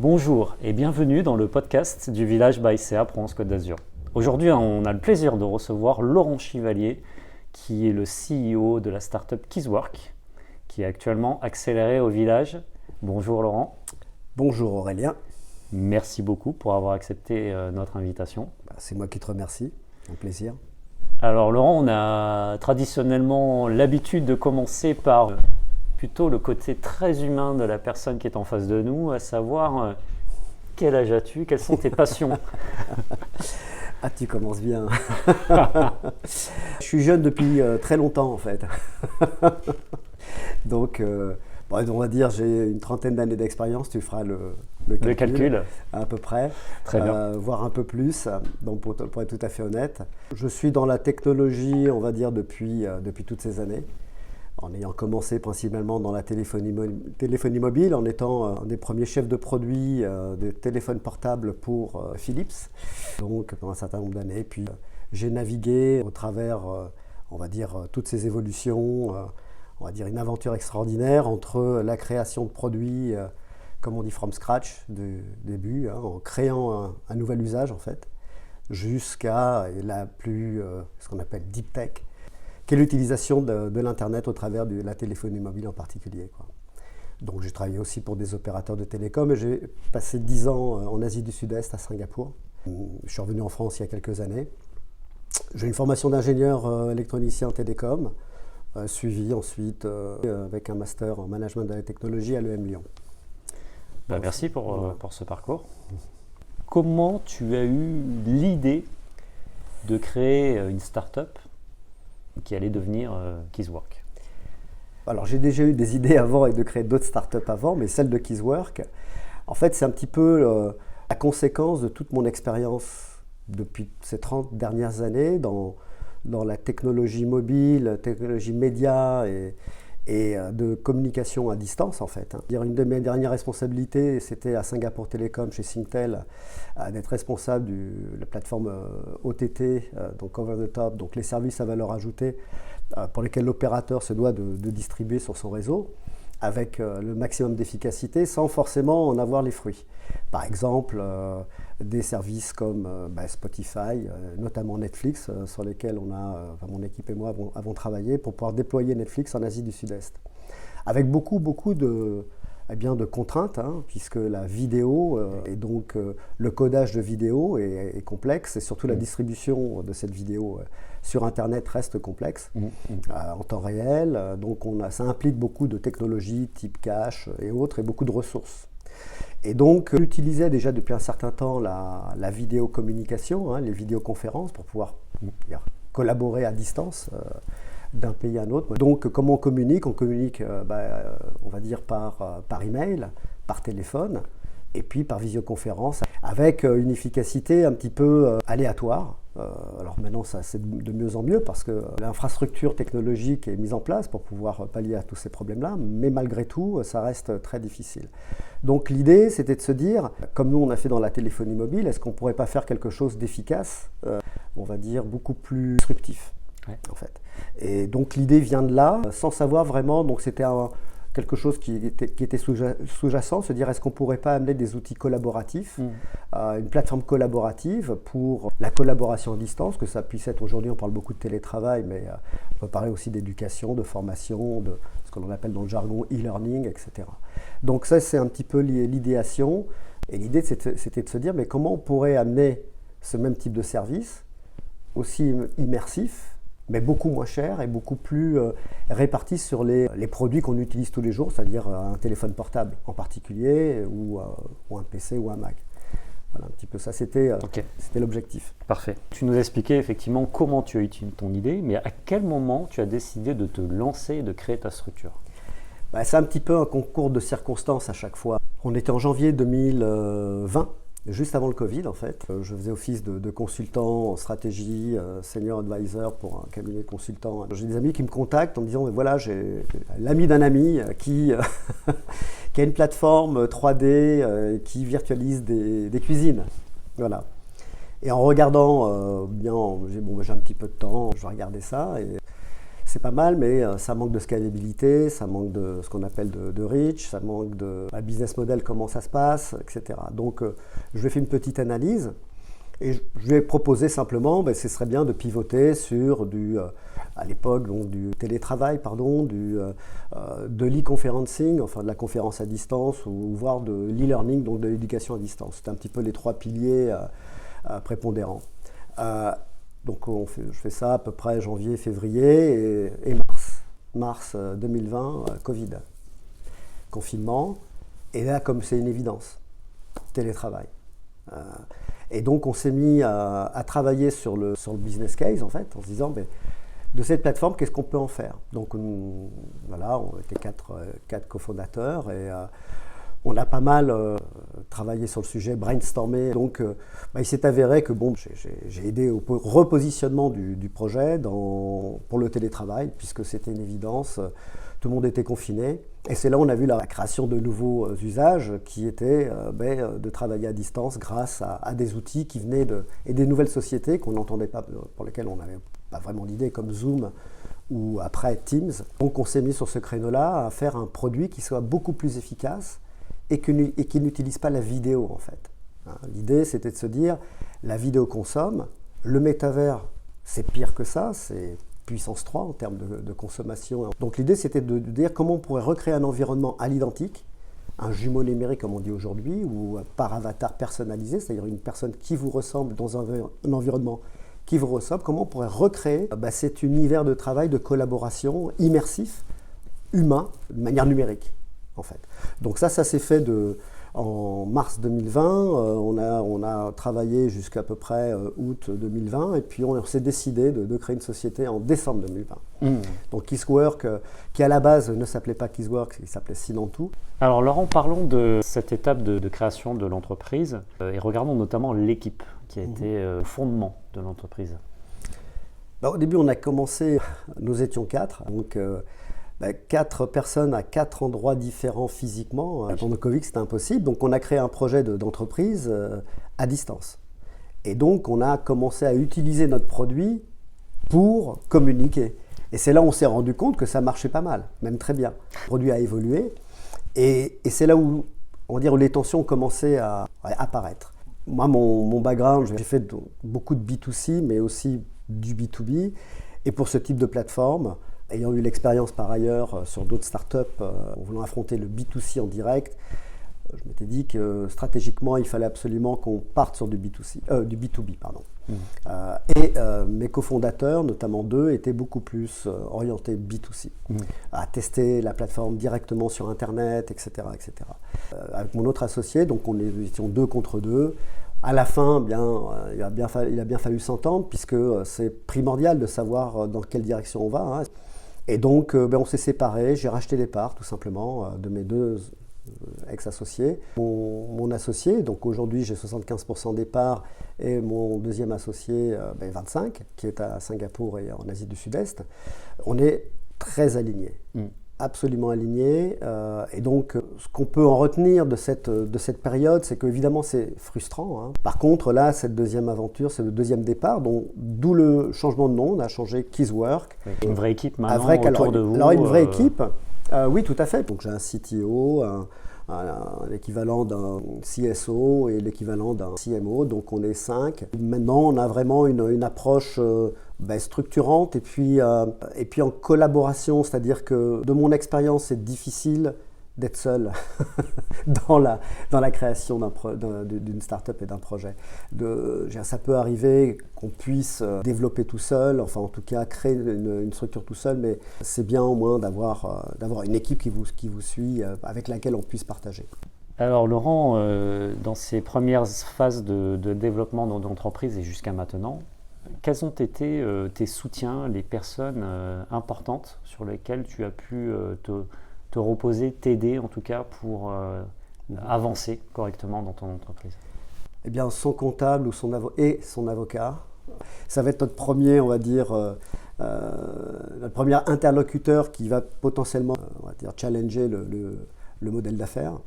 Bonjour et bienvenue dans le podcast du Village by CA Provence-Côte d'Azur. Aujourd'hui, on a le plaisir de recevoir Laurent Chivalier, qui est le CEO de la startup Kizwork, qui est actuellement accélérée au village. Bonjour Laurent. Bonjour Aurélien. Merci beaucoup pour avoir accepté notre invitation. C'est moi qui te remercie, un plaisir. Alors Laurent, on a traditionnellement l'habitude de commencer par plutôt le côté très humain de la personne qui est en face de nous, à savoir quel âge as-tu, quelles sont tes passions? Ah, tu commences bien. Je suis jeune depuis très longtemps en fait. Donc, on va dire j'ai une trentaine d'années d'expérience, tu feras le calcul. À peu près. Très bien. Voire un peu plus, donc pour être tout à fait honnête. Je suis dans la technologie, on va dire, depuis toutes ces années. En ayant commencé principalement dans la téléphonie mobile, en étant un des premiers chefs de produit de téléphones portables pour Philips, donc pendant un certain nombre d'années. Puis j'ai navigué au travers, on va dire, toutes ces évolutions, on va dire une aventure extraordinaire entre la création de produits, comme on dit, from scratch, du début, en créant un nouvel usage en fait, jusqu'à la plus, ce qu'on appelle deep tech, qui est l'utilisation de l'Internet au travers de la téléphonie mobile en particulier, quoi. Donc j'ai travaillé aussi pour des opérateurs de télécom et j'ai passé 10 ans en Asie du Sud-Est, à Singapour. Je suis revenu en France il y a quelques années. J'ai une formation d'ingénieur électronicien télécom, suivi ensuite avec un master en management de la technologie à l'EM Lyon. Merci pour ce parcours. Comment tu as eu l'idée de créer une start-up qui allait devenir Kizwork? Alors j'ai déjà eu des idées avant et de créer d'autres startups avant, mais celle de Kizwork, en fait c'est un petit peu la conséquence de toute mon expérience depuis ces 30 dernières années dans la technologie mobile, technologie média et de communication à distance en fait. Une de mes dernières responsabilités, c'était à Singapour Telecom chez Singtel, d'être responsable de la plateforme OTT, donc over the top, donc les services à valeur ajoutée pour lesquels l'opérateur se doit de distribuer sur son réseau avec le maximum d'efficacité sans forcément en avoir les fruits. Par exemple, des services comme Spotify, notamment Netflix, sur lesquels mon équipe et moi avons travaillé pour pouvoir déployer Netflix en Asie du Sud-Est. Avec beaucoup de contraintes, puisque la vidéo et donc le codage de vidéo est complexe et surtout la distribution de cette vidéo sur Internet reste complexe en temps réel. Donc ça implique beaucoup de technologies type cache et autres et beaucoup de ressources. Et donc, j'utilisais déjà depuis un certain temps la vidéocommunication, les vidéoconférences pour pouvoir collaborer à distance d'un pays à un autre. Donc, comment on communique? On communique, on va dire, par email, par téléphone, et puis par visioconférence, avec une efficacité un petit peu aléatoire. Alors maintenant, ça c'est de mieux en mieux parce que l'infrastructure technologique est mise en place pour pouvoir pallier à tous ces problèmes-là, mais malgré tout, ça reste très difficile. Donc l'idée, c'était de se dire, comme nous on a fait dans la téléphonie mobile, est-ce qu'on ne pourrait pas faire quelque chose d'efficace, on va dire beaucoup plus disruptif, en fait. Et donc l'idée vient de là, sans savoir vraiment, donc c'était quelque chose qui était sous-jacent, se dire est-ce qu'on ne pourrait pas amener des outils collaboratifs, une plateforme collaborative pour la collaboration à distance, que ça puisse être aujourd'hui, on parle beaucoup de télétravail, mais on peut parler aussi d'éducation, de formation, de ce que l'on appelle dans le jargon e-learning, etc. Donc ça c'est un petit peu l'idéation, et l'idée c'était de se dire mais comment on pourrait amener ce même type de service, aussi immersif, mais beaucoup moins cher et beaucoup plus réparti sur les produits qu'on utilise tous les jours, c'est-à-dire un téléphone portable en particulier, ou un PC ou un Mac. Voilà, un petit peu ça, c'était l'objectif. Parfait. Tu nous as expliqué effectivement comment tu as eu ton idée, mais à quel moment tu as décidé de te lancer et de créer ta structure? C'est un petit peu un concours de circonstances à chaque fois. On était en janvier 2020. Juste avant le Covid, en fait, je faisais office de consultant en stratégie, senior advisor pour un cabinet de consultants. J'ai des amis qui me contactent en me disant, voilà, j'ai l'ami d'un ami qui a une plateforme 3D qui virtualise des cuisines. Voilà. Et en regardant, j'ai un petit peu de temps, je vais regarder ça. Et c'est pas mal, mais ça manque de scalabilité, ça manque de ce qu'on appelle de reach, ça manque de business model, comment ça se passe, etc. Donc, je vais faire une petite analyse et je vais proposer simplement, ce serait bien de pivoter sur à l'époque, donc, du télétravail, de l'e-conferencing, enfin de la conférence à distance, ou voire de l'e-learning, donc de l'éducation à distance. C'est un petit peu les 3 piliers prépondérants. Donc je fais ça à peu près janvier, février et mars. Mars 2020, Covid, confinement. Et là, comme c'est une évidence, télétravail. Et donc on s'est mis à travailler sur le business case, en fait, en se disant, de cette plateforme, qu'est-ce qu'on peut en faire? Donc voilà, on était quatre cofondateurs et on a pas mal travaillé sur le sujet, brainstormé. Donc, il s'est avéré que j'ai aidé au repositionnement du projet pour le télétravail, puisque c'était une évidence. Tout le monde était confiné. Et c'est là où on a vu la création de nouveaux usages qui étaient de travailler à distance grâce à des outils qui venaient et des nouvelles sociétés qu'on n'entendait pas, pour lesquelles on n'avait pas vraiment d'idée, comme Zoom ou après Teams. Donc, on s'est mis sur ce créneau-là à faire un produit qui soit beaucoup plus efficace et qui n'utilise pas la vidéo, en fait. L'idée, c'était de se dire, la vidéo consomme, le métavers, c'est pire que ça, c'est puissance 3 en termes de consommation. Donc l'idée, c'était de dire comment on pourrait recréer un environnement à l'identique, un jumeau numérique, comme on dit aujourd'hui, ou par avatar personnalisé, c'est-à-dire une personne qui vous ressemble dans un environnement qui vous ressemble. Comment on pourrait recréer cet univers de travail, de collaboration immersif, humain, de manière numérique, en fait. Donc ça s'est fait en mars 2020, on a travaillé jusqu'à peu près août 2020, et puis on s'est décidé de créer une société en décembre 2020. Donc Kisswork, qui à la base ne s'appelait pas Kisswork, il s'appelait Sinantou. Alors Laurent, parlons de cette étape de création de l'entreprise et regardons notamment l'équipe qui a été au fondement de l'entreprise. Au début, on a commencé, nous étions 4, donc 4 personnes à 4 endroits différents physiquement. Pendant le Covid, c'était impossible. Donc, on a créé un projet d'entreprise à distance. Et donc, on a commencé à utiliser notre produit pour communiquer. Et c'est là où on s'est rendu compte que ça marchait pas mal, même très bien. Le produit a évolué. Et c'est là où, on va dire, où les tensions ont commencé à apparaître. Moi, mon background, j'ai fait beaucoup de B2C, mais aussi du B2B. Et pour ce type de plateforme, ayant eu l'expérience par ailleurs sur d'autres startups en voulant affronter le B2C en direct, je m'étais dit que stratégiquement, il fallait absolument qu'on parte sur du B2B. Mes cofondateurs, notamment 2, étaient beaucoup plus orientés B2C, à tester la plateforme directement sur Internet, etc. Avec mon autre associé, donc on étions 2 contre 2. À la fin, il a bien fallu s'entendre, puisque c'est primordial de savoir dans quelle direction on va. Et donc, on s'est séparés. J'ai racheté les parts, tout simplement, de mes 2 ex-associés. Mon associé, donc aujourd'hui, j'ai 75% des parts, et mon deuxième associé, 25%, qui est à Singapour et en Asie du Sud-Est. On est très alignés. Absolument alignés. Et donc, ce qu'on peut en retenir de cette période, c'est qu'évidemment, c'est frustrant. Par contre, là, cette deuxième aventure, c'est le deuxième départ, d'où le changement de nom. On a changé Kisswork. Une vraie équipe maintenant autour de vous. Alors, une vraie équipe, oui, tout à fait. Donc, j'ai un CTO, l'équivalent d'un CSO et l'équivalent d'un CMO. Donc, on est 5. Maintenant, on a vraiment une approche structurante et puis en collaboration, c'est-à-dire que de mon expérience, c'est difficile d'être seul dans la création d'une start-up et d'un projet. Ça peut arriver qu'on puisse développer tout seul, enfin en tout cas créer une structure tout seul, mais c'est bien au moins d'avoir une équipe qui vous suit, avec laquelle on puisse partager. Alors Laurent, dans ces premières phases de développement d'entreprise et jusqu'à maintenant, quels ont été tes soutiens, les personnes importantes sur lesquelles tu as pu te reposer, t'aider en tout cas pour avancer correctement dans ton entreprise? Eh bien, son comptable ou son avocat. Ça va être notre premier, on va dire, notre premier interlocuteur qui va potentiellement, on va dire, challenger le modèle d'affaires.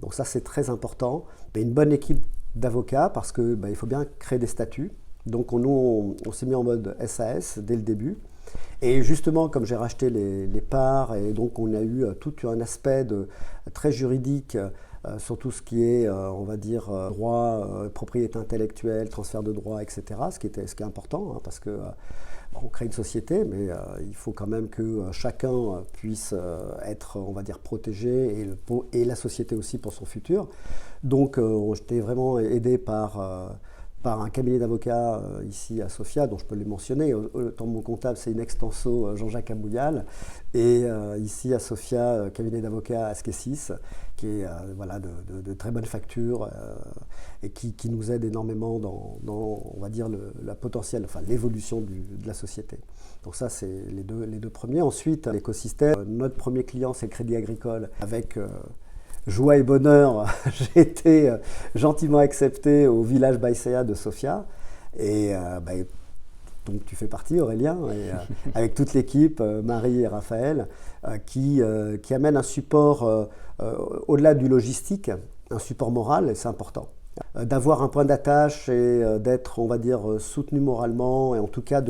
Donc ça, c'est très important. Et une bonne équipe d'avocats, parce que il faut bien créer des statuts. Donc on s'est mis en mode SAS dès le début. Et justement, comme j'ai racheté les parts, et donc on a eu tout un aspect très juridique sur tout ce qui est, on va dire, droit, propriété intellectuelle, transfert de droits, etc. Ce qui est important, hein, parce que on crée une société, mais il faut quand même que chacun puisse être, on va dire, protégé, et la société aussi pour son futur. Donc j'étais vraiment aidé par un cabinet d'avocats ici à Sofia, dont je peux les mentionner. Autant mon comptable, c'est une extenso Jean-Jacques Abouyal. Et ici à Sofia, cabinet d'avocats Askesis, qui est voilà, de très bonne facture et qui nous aide énormément dans on va dire, la potentielle, enfin, l'évolution de la société. Donc ça, c'est les deux premiers. Ensuite, l'écosystème. Notre premier client, c'est le Crédit Agricole, avec joie et bonheur, j'ai été gentiment accepté au village Baïséa de Sofia. Et donc tu fais partie, Aurélien, et, avec toute l'équipe, Marie et Raphaël, qui amènent un support au-delà du logistique, un support moral, et c'est important. D'avoir un point d'attache et d'être, on va dire, soutenu moralement, et en tout cas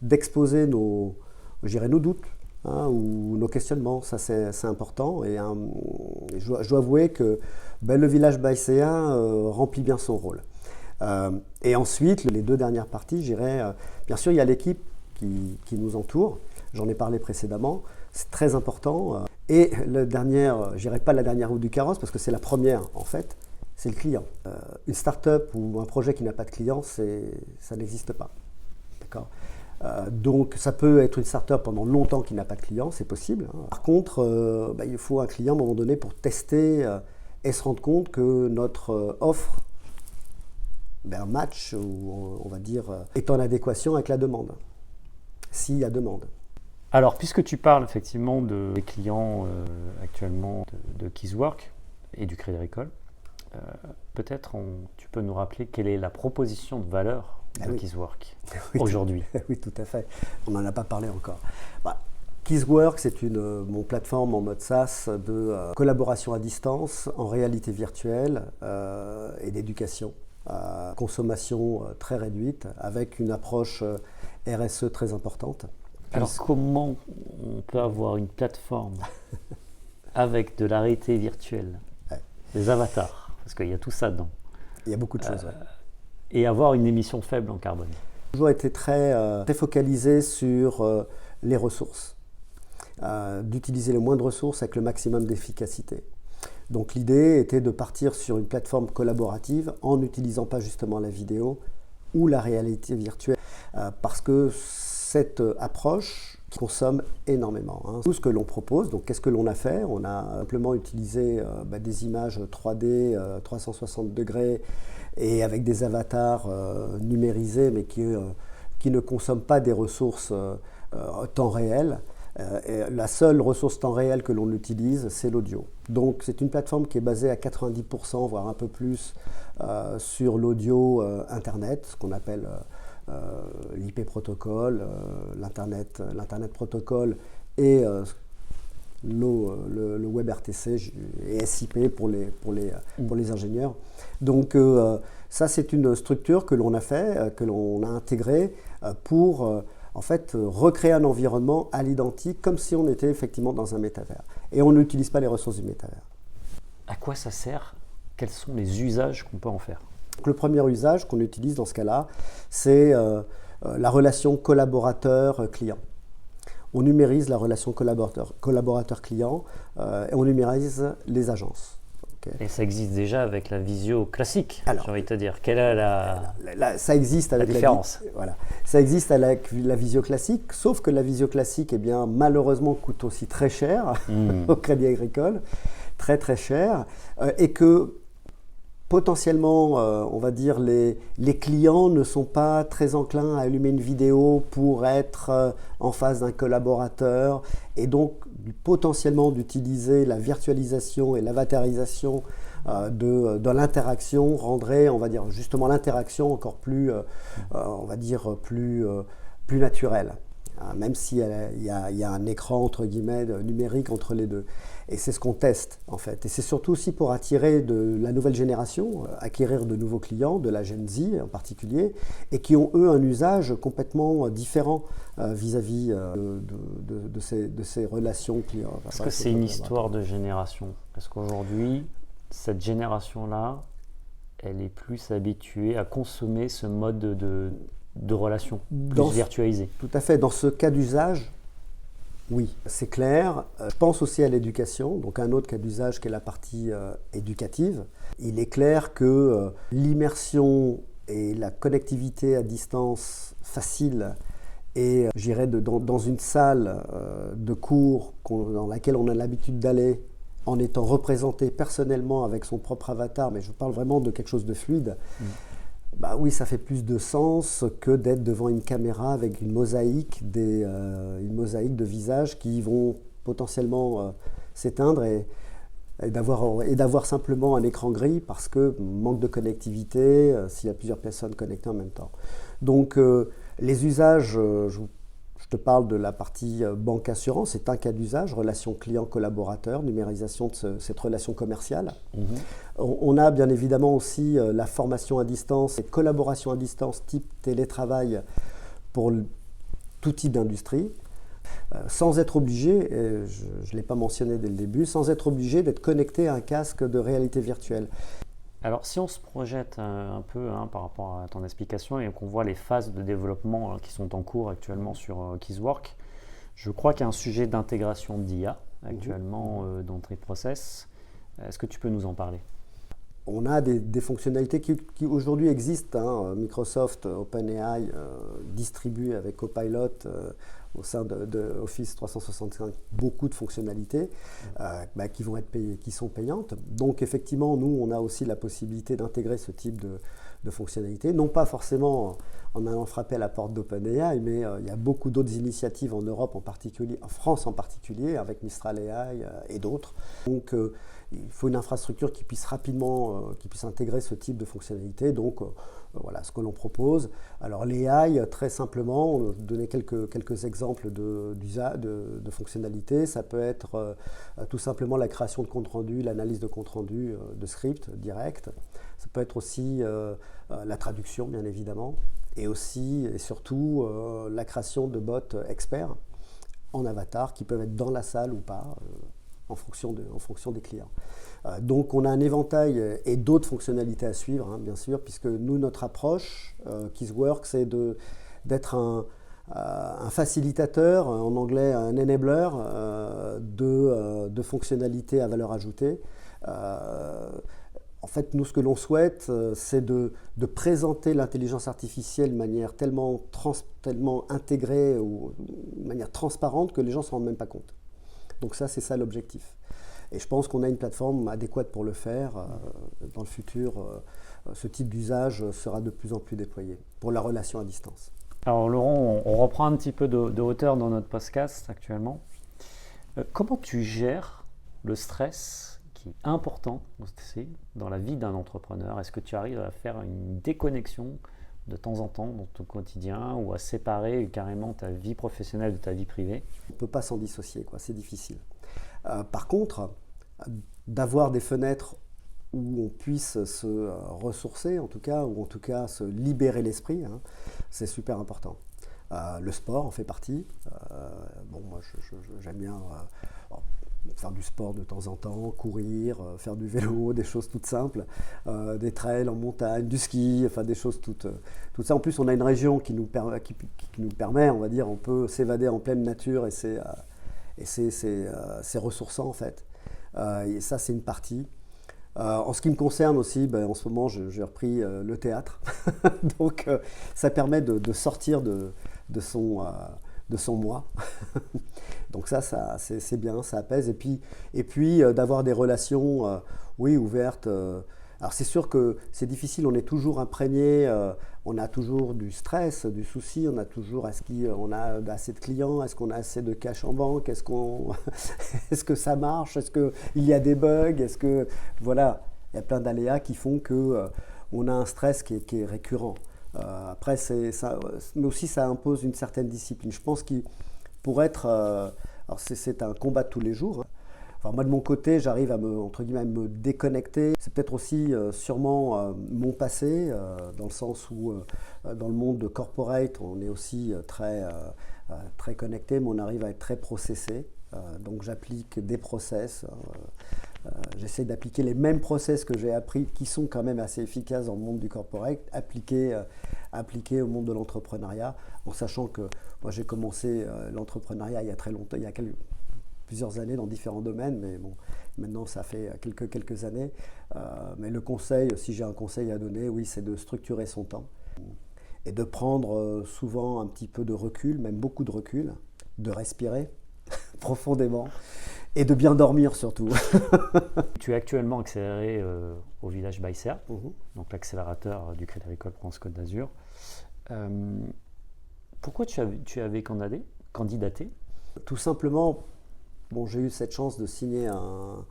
d'exposer nos doutes. Hein, ou nos questionnements, ça c'est important. Et je dois avouer que le village Baïséa remplit bien son rôle. Et ensuite, les deux dernières parties, bien sûr, il y a l'équipe qui nous entoure. J'en ai parlé précédemment. C'est très important. Et la dernière, je dirais pas la dernière roue du carrosse, parce que c'est la première en fait, c'est le client. Une start-up ou un projet qui n'a pas de client, ça n'existe pas. D'accord ? Donc ça peut être une start-up pendant longtemps qui n'a pas de client, c'est possible. Hein. Par contre, il faut un client à un moment donné pour tester et se rendre compte que notre offre, match, ou on va dire, est en adéquation avec la demande, s'il y a demande. Alors, puisque tu parles effectivement des clients actuellement de Kizwork et du Crédit Agricole, peut-être tu peux nous rappeler quelle est la proposition de valeur de Kizwork aujourd'hui. Oui, tout à fait. On n'en a pas parlé encore. Kizwork, c'est mon plateforme en mode SaaS de collaboration à distance, en réalité virtuelle et d'éducation. Consommation très réduite, avec une approche RSE très importante. Alors comment on peut avoir une plateforme avec de la réalité virtuelle, des avatars, parce qu'il y a tout ça dedans. Il y a beaucoup de choses, et avoir une émission faible en carbone. J'ai toujours été très focalisé sur les ressources, d'utiliser le moins de ressources avec le maximum d'efficacité. Donc l'idée était de partir sur une plateforme collaborative en n'utilisant pas justement la vidéo ou la réalité virtuelle, parce que cette approche consomme énormément. Hein. Tout ce que l'on propose, donc qu'est-ce que l'on a fait ? On a simplement utilisé des images 3D, 360 degrés, et avec des avatars numérisés, mais qui ne consomment pas des ressources temps réel. Et la seule ressource temps réel que l'on utilise, c'est l'audio. Donc c'est une plateforme qui est basée à 90%, voire un peu plus, sur l'audio Internet, ce qu'on appelle l'IP protocole, l'Internet protocole et le WebRTC et SIP pour les ingénieurs. Donc ça, c'est une structure que l'on a fait, que l'on a intégrée pour en fait recréer un environnement à l'identique, comme si on était effectivement dans un métavers. Et on n'utilise pas les ressources du métavers. À quoi ça sert ? Quels sont les usages qu'on peut en faire ? Donc, le premier usage qu'on utilise dans ce cas-là, c'est la relation collaborateur-client. On numérise la relation collaborateur-client et on numérise les agences. Okay. Et ça existe déjà avec la visio classique, alors, j'ai envie de te dire. Quelle est ça existe avec la différence voilà. Ça existe avec la visio classique, sauf que la visio classique, malheureusement, coûte aussi très cher au Crédit Agricole, très très cher, et que potentiellement, on va dire, les clients ne sont pas très enclins à allumer une vidéo pour être en face d'un collaborateur, et donc potentiellement d'utiliser la virtualisation et l'avatarisation de l'interaction rendrait, on va dire, justement l'interaction encore plus, on va dire, plus naturelle. même s'il y a un écran entre guillemets numérique entre les deux. Et c'est ce qu'on teste en fait. Et c'est surtout aussi pour attirer de la nouvelle génération, acquérir de nouveaux clients, de la Gen Z en particulier, et qui ont eux un usage complètement différent vis-à-vis de ces relations clients. Est-ce que c'est une histoire de génération? Est-ce qu'aujourd'hui, cette génération-là, elle est plus habituée à consommer ce mode de relation, plus virtualisé? Tout à fait. Dans ce cas d'usage, oui, c'est clair. Je pense aussi à l'éducation, donc un autre cas d'usage qui est la partie éducative. Il est clair que l'immersion et la connectivité à distance facile et j'irais dans une salle de cours dans laquelle on a l'habitude d'aller en étant représenté personnellement avec son propre avatar, mais je parle vraiment de quelque chose de fluide, bah oui, ça fait plus de sens que d'être devant une caméra avec une mosaïque de visages qui vont potentiellement s'éteindre et d'avoir simplement un écran gris parce que manque de connectivité, s'il y a plusieurs personnes connectées en même temps. Donc les usages, je te parle de la partie banque assurance, c'est un cas d'usage, relation client-collaborateur, numérisation de cette relation commerciale. On a bien évidemment aussi la formation à distance et collaboration à distance type télétravail pour tout type d'industrie, sans être obligé, et je ne l'ai pas mentionné dès le début, sans être obligé d'être connecté à un casque de réalité virtuelle. Alors si on se projette un peu par rapport à ton explication et qu'on voit les phases de développement qui sont en cours actuellement sur Kizwork, je crois qu'il y a un sujet d'intégration d'IA actuellement dans tes process. Est-ce que tu peux nous en parler? On a des fonctionnalités qui aujourd'hui existent. Microsoft, OpenAI distribue avec Copilot au sein de Office 365 beaucoup de fonctionnalités qui vont être payées, qui sont payantes. Donc effectivement, nous, on a aussi la possibilité d'intégrer ce type de fonctionnalités, non pas forcément en allant frapper à la porte d'OpenAI, mais il y a beaucoup d'autres initiatives en Europe en particulier, en France en particulier, avec Mistral AI et d'autres. Donc il faut une infrastructure qui puisse rapidement, qui puisse intégrer ce type de fonctionnalités. Donc voilà ce que l'on propose. Alors l'AI, très simplement, on va donner quelques exemples de fonctionnalités. Ça peut être tout simplement la création de compte rendu, l'analyse de compte rendu de script direct. Ça peut être aussi la traduction, bien évidemment, et aussi et surtout la création de bots experts en avatar qui peuvent être dans la salle ou pas. En fonction des clients. Donc on a un éventail et d'autres fonctionnalités à suivre, bien sûr, puisque nous, notre approche, Kizwork, c'est d'être un facilitateur, en anglais un enabler, de fonctionnalités à valeur ajoutée. En fait, nous, ce que l'on souhaite, c'est de présenter l'intelligence artificielle de manière tellement intégrée ou de manière transparente que les gens ne se rendent même pas compte. Donc ça, c'est ça l'objectif. Et je pense qu'on a une plateforme adéquate pour le faire. Dans le futur, ce type d'usage sera de plus en plus déployé pour la relation à distance. Alors Laurent, on reprend un petit peu de hauteur dans notre podcast actuellement. Comment tu gères le stress qui est important dans la vie d'un entrepreneur? Est-ce que tu arrives à faire une déconnexion de temps en temps dans ton quotidien ou à séparer carrément ta vie professionnelle de ta vie privée? On ne peut pas s'en dissocier, c'est difficile. Par contre, d'avoir des fenêtres où on puisse se ressourcer, en tout cas, ou en tout cas se libérer l'esprit, c'est super important. Le sport en fait partie. Moi, j'aime bien faire du sport de temps en temps, courir, faire du vélo, des choses toutes simples, des trails en montagne, du ski, enfin des choses toutes ça. En plus, on a une région qui nous permet, on va dire, on peut s'évader en pleine nature et c'est ressourçant en fait. Et ça, c'est une partie. En ce qui me concerne aussi, en ce moment, j'ai repris le théâtre. Donc, ça permet de sortir de son moi. Donc ça c'est bien, ça apaise. Et puis d'avoir des relations ouvertes. Alors c'est sûr que c'est difficile, on est toujours imprégné, on a toujours du stress, du souci, on a toujours, est-ce qu'on a assez de clients, est-ce qu'on a assez de cash en banque, est-ce que ça marche, est-ce qu'il y a des bugs, voilà, il y a plein d'aléas qui font qu'on a un stress qui est récurrent. Après, mais aussi ça impose une certaine discipline. Je pense qu'il pour être, alors c'est un combat de tous les jours. Enfin, moi de mon côté, j'arrive entre guillemets, à me déconnecter. C'est peut-être aussi sûrement mon passé, dans le sens où dans le monde de corporate, on est aussi très connecté, mais on arrive à être très processé. Donc j'applique des process. J'essaie d'appliquer les mêmes process que j'ai appris, qui sont quand même assez efficaces dans le monde du corporate, appliqués au monde de l'entrepreneuriat, en sachant que moi j'ai commencé l'entrepreneuriat il y a très longtemps, plusieurs années dans différents domaines, mais bon, maintenant ça fait quelques années. Mais le conseil, si j'ai un conseil à donner, oui, c'est de structurer son temps et de prendre souvent un petit peu de recul, même beaucoup de recul, de respirer profondément et de bien dormir surtout. Tu es actuellement accéléré au Village ByCA, donc l'accélérateur du Crédit Agricole France Côte d'Azur. Pourquoi tu avais candidaté? Tout simplement, bon, j'ai eu cette chance de signer un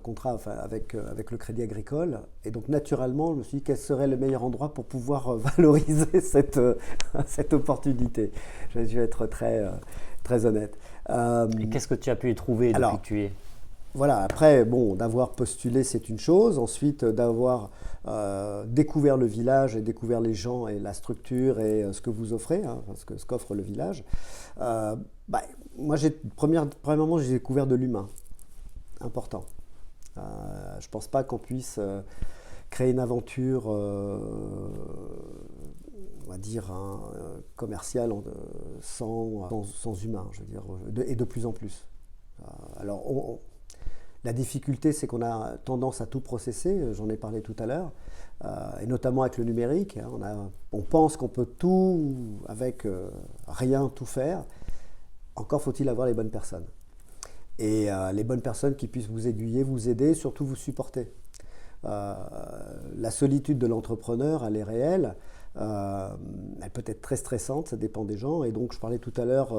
contrat avec le Crédit Agricole, et donc naturellement je me suis dit quel serait le meilleur endroit pour pouvoir valoriser cette opportunité. Je vais être très honnête. Et qu'est-ce que tu as pu y trouver depuis que tu y es? Voilà, après, bon, d'avoir postulé, c'est une chose. Ensuite, d'avoir découvert le village et découvert les gens et la structure et ce que vous offrez, ce qu'offre le village. Moi, premièrement, j'ai découvert de l'humain. Important. Je ne pense pas qu'on puisse créer une aventure, on va dire, commerciale sans humain, je veux dire, et de plus en plus. Alors, la difficulté, c'est qu'on a tendance à tout processer, j'en ai parlé tout à l'heure, et notamment avec le numérique. On pense qu'on peut tout, avec rien, tout faire. Encore faut-il avoir les bonnes personnes. Et les bonnes personnes qui puissent vous aiguiller, vous aider, surtout vous supporter. La solitude de l'entrepreneur, elle est réelle. Elle peut être très stressante, ça dépend des gens. Et donc, je parlais tout à l'heure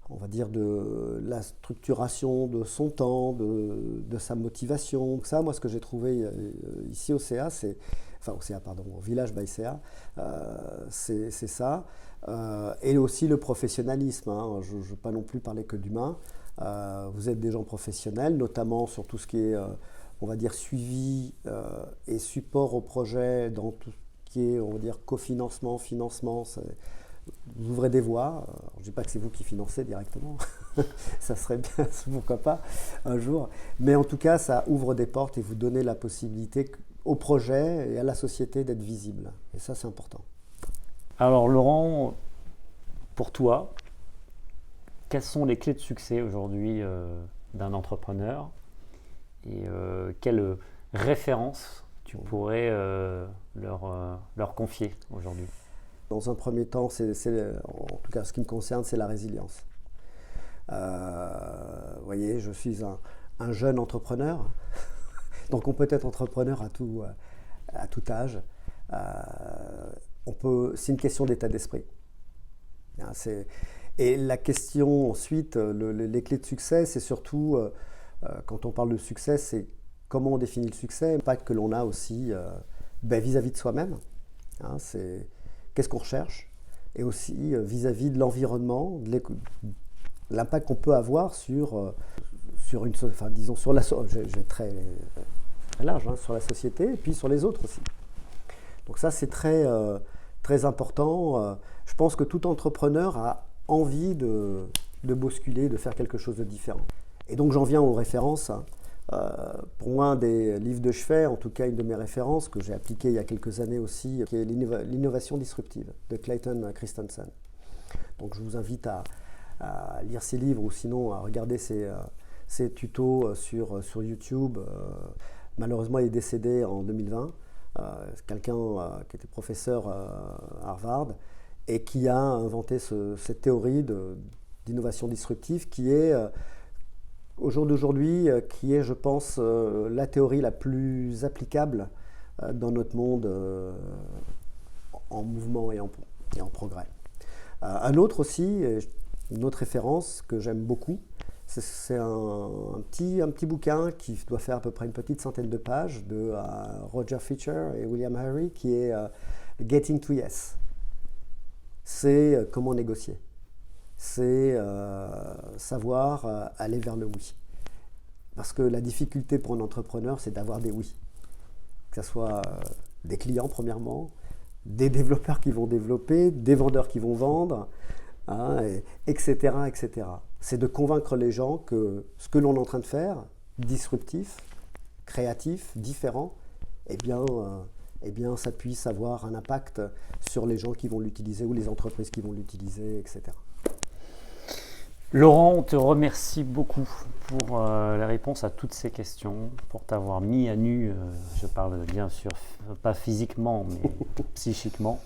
on va dire, de la structuration de son temps, de sa motivation. Ça, moi, ce que j'ai trouvé ici au CA, au Village ByCA, c'est ça. Et aussi le professionnalisme. Je ne veux pas non plus parler que d'humain. Vous êtes des gens professionnels, notamment sur tout ce qui est, on va dire, suivi et support au projet, dans tout ce qui est, on va dire, cofinancement, financement. Vous ouvrez des voies. Je ne dis pas que c'est vous qui financez directement, ça serait bien, pourquoi pas, un jour. Mais en tout cas, ça ouvre des portes et vous donnez la possibilité au projet et à la société d'être visible. Et ça, c'est important. Alors Laurent, pour toi, quelles sont les clés de succès aujourd'hui d'un entrepreneur et quelles références tu pourrais leur confier aujourd'hui? Dans un premier temps, en tout cas ce qui me concerne, c'est la résilience. Vous voyez, je suis un jeune entrepreneur, donc on peut être entrepreneur à tout âge. C'est une question d'état d'esprit. Et la question ensuite, les clés de succès, c'est surtout, quand on parle de succès, c'est comment on définit le succès, l'impact que l'on a aussi vis-à-vis de soi-même. C'est qu'est-ce qu'on recherche, et aussi vis-à-vis de l'environnement, l'impact qu'on peut avoir sur la société, et puis sur les autres aussi. Donc ça, c'est très important. Je pense que tout entrepreneur a envie de bousculer, de faire quelque chose de différent. Et donc j'en viens aux références. Pour moi, un des livres de chevet, en tout cas une de mes références, que j'ai appliqué il y a quelques années aussi, qui est l'innovation disruptive de Clayton Christensen. Donc je vous invite à lire ces livres ou sinon à regarder ces tutos sur YouTube. Malheureusement, il est décédé en 2020. C'est quelqu'un qui était professeur à Harvard et qui a inventé cette théorie d'innovation disruptive qui est au jour d'aujourd'hui, qui est, je pense, la théorie la plus applicable dans notre monde en mouvement et en progrès. Un autre aussi, une autre référence que j'aime beaucoup, C'est un petit bouquin qui doit faire à peu près une petite centaine de pages de Roger Fisher et William Harry qui est Getting to Yes. C'est comment négocier. C'est savoir aller vers le oui. Parce que la difficulté pour un entrepreneur, c'est d'avoir des oui. Que ce soit des clients, premièrement, des développeurs qui vont développer, des vendeurs qui vont vendre, hein, etc., etc. C'est de convaincre les gens que ce que l'on est en train de faire, disruptif, créatif, différent, eh bien, ça puisse avoir un impact sur les gens qui vont l'utiliser ou les entreprises qui vont l'utiliser, etc. Laurent, on te remercie beaucoup pour la réponse à toutes ces questions, pour t'avoir mis à nu, je parle bien sûr pas physiquement, mais psychiquement.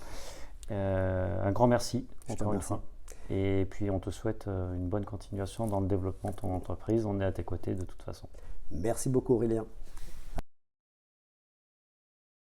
Un grand merci, encore une fois. Et puis on te souhaite une bonne continuation dans le développement de ton entreprise. On est à tes côtés de toute façon. Merci beaucoup Aurélien.